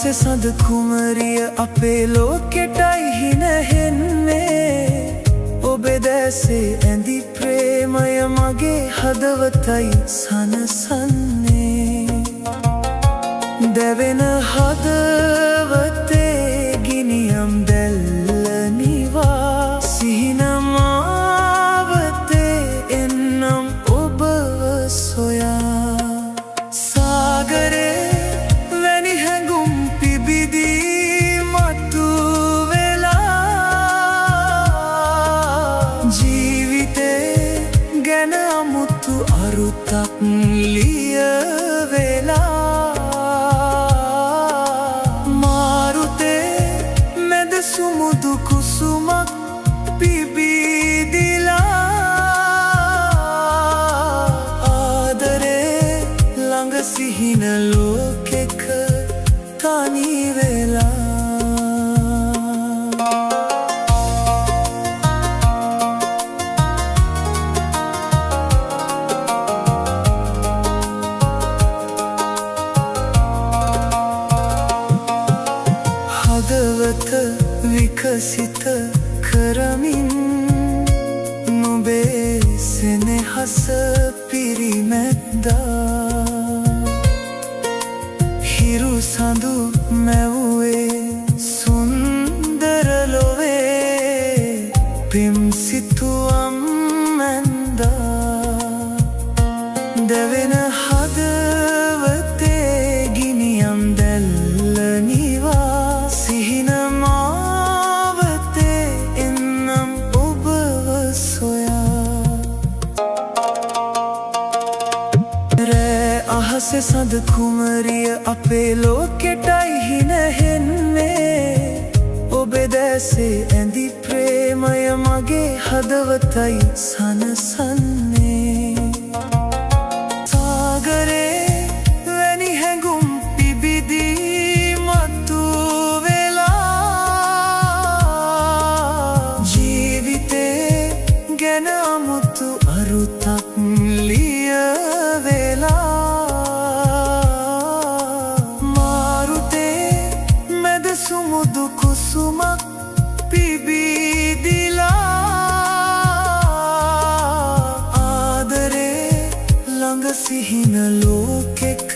අහසේ සඳ කුමරිය අපේ ලෝකෙටයි හිනහෙන්නේ ඔබේ දැසේ ඇඳි ප්‍රේමය මගේ හදවතයි සනසන්නේ දැවෙන හදවතේ ගිනියම් දැල්ල නිවා සිහින මාවතේ එන්නම් ඔබව සොයා සාගරේ වැනි හැඟුම් පිබිදී මතු වෙලා ජීවිතේ ගැන අමුතු අරුතක් ලියවෙලා සුමුදු කුසුමක් පිබිදිලා ආදරේ ළඟ සිහින ලෝකෙක තනි වෙලා හදවත විකසිත කරමින් නුඹේ සෙනෙහස පිරිමැද්දා හිරු සඳු මැවුවේ සුන්දර ලොවේ පිම් සිතුවම් මැන්දා දැවෙන හදවතේ ගිනියම් දැල්ල නිවා සිහින අහසේ සඳ කුමරිය අපේ ලෝකෙටයි හිනහෙන්නේ ඔබේ දැසේ ඇඳි ප්‍රේමය මගේ හදවතයි සනසන්නේ සාගරේ වැනි හැඟුම් පිබිදී මතු වෙලා ජීවිතේ ගැන අමුතු අරුතක් ලියවෙලා සුමුදු කුසුමක් පිබිදිලා ආදරේ ළඟ සිහින ලෝකෙක